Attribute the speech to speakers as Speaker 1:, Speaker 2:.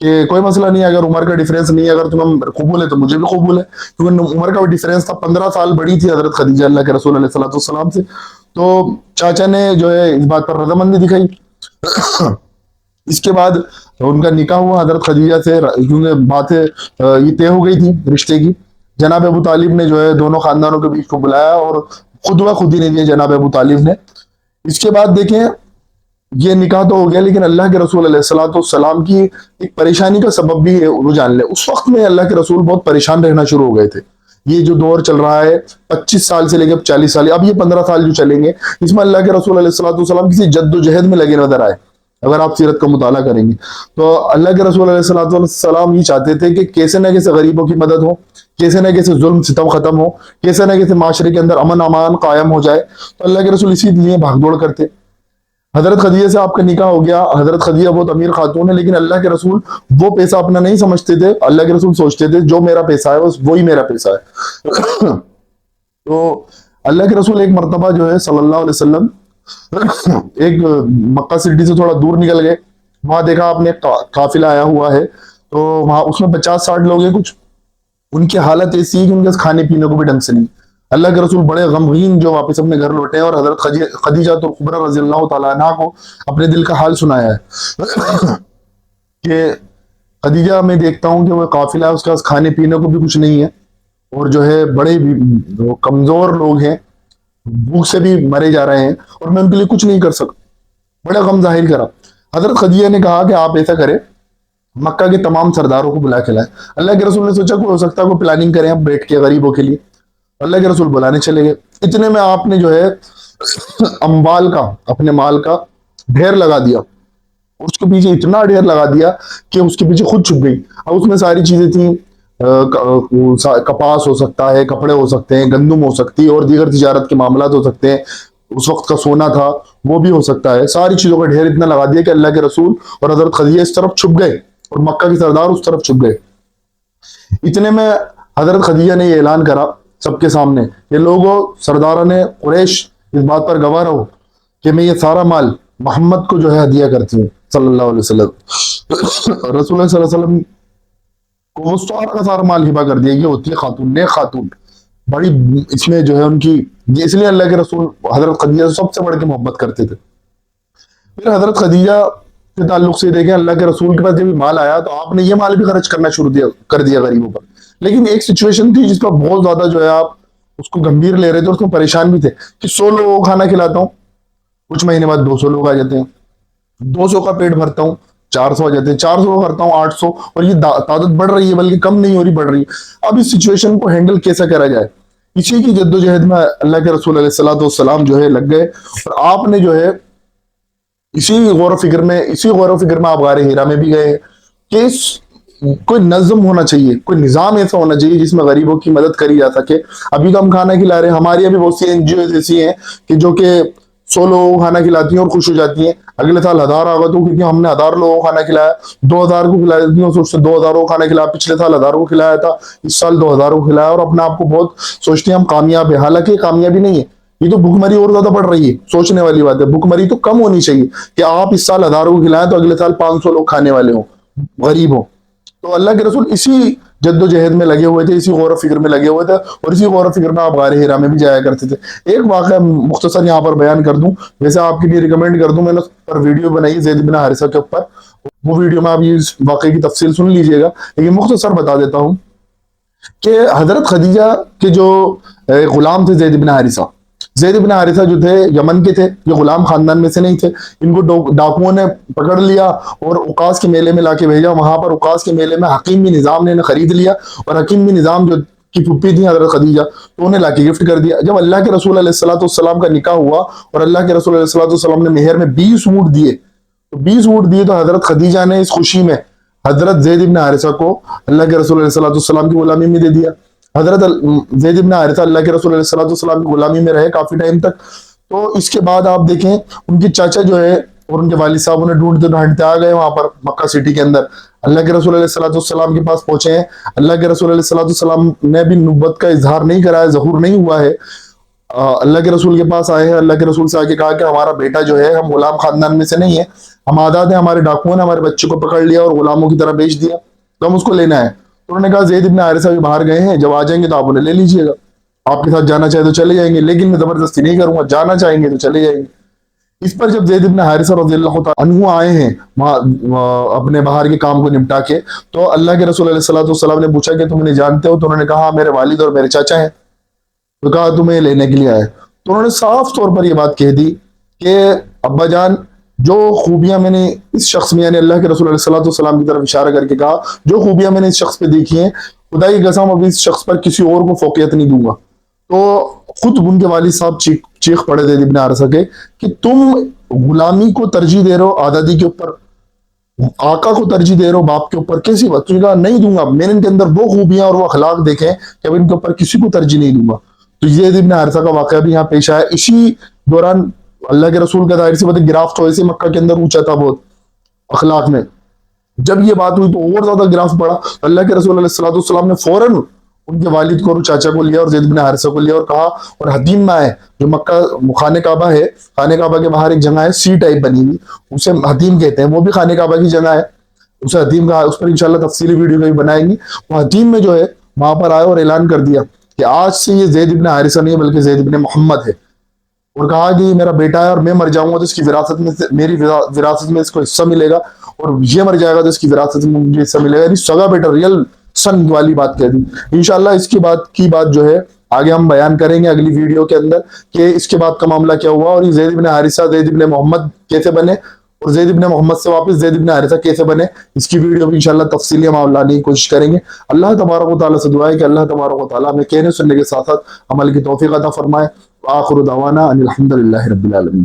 Speaker 1: کہ کوئی مسئلہ نہیں ہے، اگر عمر کا ڈیفرنس نہیں ہے، اگر تمہیں قبول ہے تو مجھے بھی قبول ہے، کیونکہ عمر کا ڈیفرنس تھا، 15 سال بڑی تھی حضرت خدیجہ اللہ کے رسول علیہ السلام سے. تو چاچا نے جو ہے اس بات پر رضامندی دکھائی. اس کے بعد ان کا نکاح ہوا حضرت خدیجہ سے، کیونکہ باتیں یہ طے ہو گئی تھی رشتے کی. جناب ابو طالب نے جو ہے دونوں خاندانوں کے بیچ کو بلایا اور خود و خود ہی نے دیا جناب ابو طالب نے. اس کے بعد دیکھیں یہ نکاح تو ہو گیا، لیکن اللہ کے رسول علیہ السلام کی ایک پریشانی کا سبب بھی وہ جان لے. اس وقت میں اللہ کے رسول بہت پریشان رہنا شروع ہو گئے تھے. یہ جو دور چل رہا ہے 25 سال سے لے کے 40 سال، اب یہ 15 سال جو چلیں گے، اس میں اللہ کے رسول علیہ السلام کسی جد و جہد میں لگے نظر آئے. اگر آپ سیرت کا مطالعہ کریں گے تو اللہ کے رسول علیہ السلام یہ چاہتے تھے کہ کیسے نہ کیسے غریبوں کی مدد ہو، کیسے نہ کیسے ظلم ستم ختم ہو، کیسے نہ کیسے معاشرے کے اندر امن امان قائم ہو جائے. تو اللہ کے رسول اسی لیے بھاگ دوڑ کرتے. حضرت خدیجہ سے آپ کا نکاح ہو گیا. حضرت خدیجہ بہت امیر خاتون ہے، لیکن اللہ کے رسول وہ پیسہ اپنا نہیں سمجھتے تھے. اللہ کے رسول سوچتے تھے جو میرا پیسہ ہے وہی میرا پیسہ ہے. تو اللہ کے رسول ایک مرتبہ جو ہے صلی اللہ علیہ وسلم ایک مکہ سٹی سے تھوڑا دور نکل گئے. وہاں دیکھا آپ نے قافلہ آیا ہوا ہے، تو وہاں اس میں 50-60 لوگ ہیں. کچھ ان کی حالت ایسی ہے کہ ان کے کھانے پینے کو بھی ڈھنگ سے نہیں. اللہ کے رسول بڑے غمگین جو واپس اپنے گھر لوٹے ہیں، اور حضرت خدیجہ الکبریٰ رضی اللہ تعالیٰ عنہا کو اپنے دل کا حال سنایا ہے کہ خدیجہ میں دیکھتا ہوں کہ وہ قافلہ ہے، اس کے پاس کھانے پینے کو بھی کچھ نہیں ہے، اور جو ہے بڑے کمزور لوگ ہیں، بھوک سے بھی مرے جا رہے ہیں، اور میں ان کے لیے کچھ نہیں کر سکتا. بڑا غم ظاہر کرا. حضرت خدیجہ نے کہا کہ آپ ایسا کریں، مکہ کے تمام سرداروں کو بلا کے لائیں. اللہ کے رسول نے سوچا کوئی ہو سکتا ہے کوئی پلاننگ کریں ہم بیٹھ کے غریبوں کے لیے. اللہ کے رسول بلانے چلے گئے. اتنے میں آپ نے جو ہے اموال کا، اپنے مال کا ڈھیر لگا دیا. اس کے پیچھے اتنا ڈھیر لگا دیا کہ اس کے پیچھے خود چھپ گئی. اب اس میں ساری چیزیں تھیں، کپاس ہو سکتا ہے، کپڑے ہو سکتے ہیں، گندم ہو سکتی ہے، اور دیگر تجارت کے معاملات ہو سکتے ہیں. اس وقت کا سونا تھا وہ بھی ہو سکتا ہے. ساری چیزوں کا ڈھیر اتنا لگا دیا کہ اللہ کے رسول اور حضرت خدیجہ اس طرف چھپ گئے اور مکہ کے سردار اس طرف چھپ گئے. اتنے میں حضرت خدیجہ نے یہ اعلان کرا سب کے سامنے کہ لوگوں، سرداران قریش اس بات پر گواہ رہو کہ میں یہ سارا مال محمد کو جو ہے ہدیہ کرتی ہوں صلی اللہ علیہ وسلم. رسول اللہ صلی اللہ علیہ وسلم کو وہ سارا کا سارا مال ہبہ کر دیا. یہ ہوتی ہے خاتون، نیک خاتون، بڑی اس میں جو ہے ان کی، اس لیے اللہ کے رسول حضرت خدیجہ سے سب سے بڑھ کے محبت کرتے تھے. پھر حضرت خدیجہ کے تعلق سے دیکھیں، اللہ کے رسول کے پاس جب مال آیا تو آپ نے یہ مال بھی خرچ کرنا شروع کر دیا غریبوں پر. لیکن ایک سچویشن تھی جس پر بہت زیادہ جو ہے آپ اس کو گمبھیر لے رہے تھے، اور اس میں پریشان بھی تھے کہ 100 لوگوں کو کھانا کھلاتا ہوں، کچھ مہینے بعد 200 لوگ آ جاتے ہیں، 200 کا پیٹ بھرتا ہوں 400 آ جاتے ہیں، 400 کا کرتا ہوں 800، اور یہ تعداد بڑھ رہی ہے بلکہ کم نہیں ہو رہی، بڑھ رہی ہے. اب اس سچویشن کو ہینڈل کیسا کرا جائے، اسی کی جد و جہد میں اللہ کے رسول علیہ السلام جو ہے لگ گئے. اور آپ نے جو ہے اسی غور و فکر میں آپ غار ہیرا میں بھی گئے کہ کوئی نظم ہونا چاہیے، کوئی نظام ایسا ہونا چاہیے جس میں غریبوں کی مدد کری جا سکے. ابھی تو ہم کھانا کھلا رہے ہیں، ہماری ابھی بہت سی NGOs ایسی ہیں کہ جو کہ 100 لوگوں کو کھانا کھلاتی ہیں اور خوش ہو جاتی ہیں. اگلے سال 1000 آگا تو کیونکہ ہم نے 1000 لوگوں کو کھانا کھلایا، 2000 کو کھلا دیتی ہیں، سوچتے 2000 کو کھانا کھلایا. پچھلے سال 1000 کو کھلایا تھا، اس سال 2000 کو کھلایا، اور اپنے آپ کو بہت سوچتے ہیں ہم کامیاب ہیں. حالانکہ کامیابی نہیں ہے، یہ تو بھوک مری اور زیادہ بڑھ رہی ہے. سوچنے والی بات ہے، بھوک مری تو کم ہونی چاہیے کہ آپ اس سال 1000 کو کھلائیں تو اگلے سال 500 لوگ کھانے والے ہوں، غریب ہوں. تو اللہ کے رسول اسی جد و جہد میں لگے ہوئے تھے، اسی غور و فکر میں لگے ہوئے تھے، اور اسی غور و فکر میں آپ غار ہیرا میں بھی جایا کرتے تھے. ایک واقعہ مختصر یہاں پر بیان کر دوں، ویسے آپ کے لیے ریکمینڈ کر دوں، میں نے اس پر ویڈیو بنائی زید بن حارثہ کے اوپر. وہ ویڈیو میں آپ اس واقعے کی تفصیل سن لیجئے گا، لیکن مختصر بتا دیتا ہوں کہ حضرت خدیجہ کے جو غلام تھے زید بن حارثہ جو تھے یمن کے تھے، یہ غلام خاندان میں سے نہیں تھے. ان کو ڈاکوؤں نے پکڑ لیا اور اوقاس کے میلے میں لا کے بھیجا. وہاں پر اوقاس کے میلے میں حکیم بن نظام نے انہیں خرید لیا، اور حکیم بن نظام جو کی پھپھی تھی حضرت خدیجہ، تو انہیں لا کے گفٹ کر دیا. جب اللہ کے رسول علیہ السلام کا نکاح ہوا اور اللہ کے رسول علیہ السلام نے مہر میں 20 اونٹ دیے، تو 20 اونٹ دیے تو حضرت خدیجہ نے اس خوشی میں حضرت زید بن حارثہ کو اللہ کے رسول علیہ السلام کی غلامی میں دے دیا. حضرت زید بن حارثہ اللہ کے رسول علیہ السلام کی غلامی میں رہے کافی ٹائم تک. تو اس کے بعد آپ دیکھیں ان کے چاچا جو ہے اور ان کے والد صاحب انہیں ڈھونڈتے آ گئے وہاں پر مکہ سٹی کے اندر. اللہ کے رسول علیہ السلام کے پاس پہنچے ہیں. اللہ کے رسول علیہ السلام نے بھی نبوت کا اظہار نہیں کرا ہے، ظہور نہیں ہوا ہے. اللہ کے رسول کے پاس آئے ہیں, اللہ کے رسول سے آ کے کہا کہ ہمارا بیٹا جو ہے, ہم غلام خاندان میں سے نہیں ہے, ہم آزاد ہیں, ہمارے ڈاکوؤں نے ہمارے بچے کو پکڑ لیا اور غلاموں کی طرح بیچ دیا, تو ہم اس کو لینا ہے. تو انہوں نے کہا زید بن حارثہ بھی باہر گئے ہیں, جب آ جائیں گے تو آپ انہیں لے لیجیے گا, آپ کے ساتھ جانا چاہے تو چلے جائیں گے, لیکن میں زبردستی نہیں کروں گا, جانا چاہیں گے تو چلے جائیں گے. اس پر جب زید بن حارثہ رضی اللہ تعالیٰ عنہ آئے ہیں اپنے باہر کے کام کو نپٹا کے, تو اللہ کے رسول علیہ الصلوۃ والسلام نے پوچھا کہ تم انہیں جانتے ہو؟ تو انہوں نے کہا میرے والد اور میرے چاچا ہیں. تو کہا تمہیں لینے کے لیے آئے. تو انہوں نے صاف طور پر یہ بات کہہ دی کہ ابا جان, جو خوبیاں میں نے اس شخص میں, یعنی اللہ کے رسول علیہ الصلوۃ والسلام کی طرف اشارہ کر کے کہا, جو خوبیاں میں نے اس شخص پہ دیکھی ہیں, خدا کی قسم اب اس شخص پر کسی اور کو فوقیت نہیں دوں گا. تو خود ان کے والد صاحب چیخ پڑے زید بن حارثہ کے کہ تم غلامی کو ترجیح دے رہے ہو آزادی کے اوپر, آقا کو ترجیح دے رہے ہو باپ کے اوپر, کیسی بات؟ تو کہا نہیں دوں گا, میں نے ان کے اندر وہ خوبیاں اور وہ اخلاق دیکھے کہ اب ان کے اوپر کسی کو ترجیح نہیں دوں گا. تو زید بن حارثہ کا واقعہ بھی یہاں پیش آیا. اسی دوران اللہ کے رسول کا ظاہر سی بات ہے گراف تو ایسے مکہ کے اندر اونچا تھا بہت اخلاق میں. جب یہ بات ہوئی تو اور زیادہ گراف بڑھا. اللہ کے رسول علیہ الصلوۃ والسلام نے فوراً ان کے والد کو اور چاچا کو لیا اور زید بن حارثہ کو لیا اور کہا, اور حتیم میں آئے جو مکہ خانہ کعبہ ہے, خانہ کعبہ کے باہر ایک جگہ ہے سی ٹائپ بنی ہوئی, اسے حتیم کہتے ہیں, وہ بھی خانہ کعبہ کی جگہ ہے, اسے حتیم کہا. اس پر انشاءاللہ تفصیلی ویڈیو کبھی بنائیں گی. وہ حتیم میں جو ہے وہاں پر آئے اور اعلان کر دیا کہ آج سے یہ زید بن حارثہ نہیں بلکہ زید بن محمد ہے, اور کہا کہ یہ میرا بیٹا ہے اور میں مر جاؤں گا تو اس کی وراثت میں میری وراثت میں اس کو حصہ ملے گا, اور یہ مر جائے گا تو اس کی وراثت میں مجھے حصہ ملے گا. یعنی سگا بیٹا, ریئل سن والی بات کہہ دی. انشاءاللہ اس کی بات جو ہے آگے ہم بیان کریں گے اگلی ویڈیو کے اندر کہ اس کے بعد کا معاملہ کیا ہوا, اور یہ زید بن حارثہ زید بن محمد کیسے بنے, اور زید بن محمد سے واپس زید بن حارثہ کیسے بنے. اس کی ویڈیو بھی انشاءاللہ تفصیلی ہم لانے کی کوشش کریں گے. اللہ تبارک و تعالیٰ سے دعا ہے کہ اللہ تبارک و تعالیٰ ہمیں کہنے سننے کے ساتھ ساتھ عمل کی توفیق عطا فرمائے. آخر دعوانا ان الحمد للہ رب العالمین.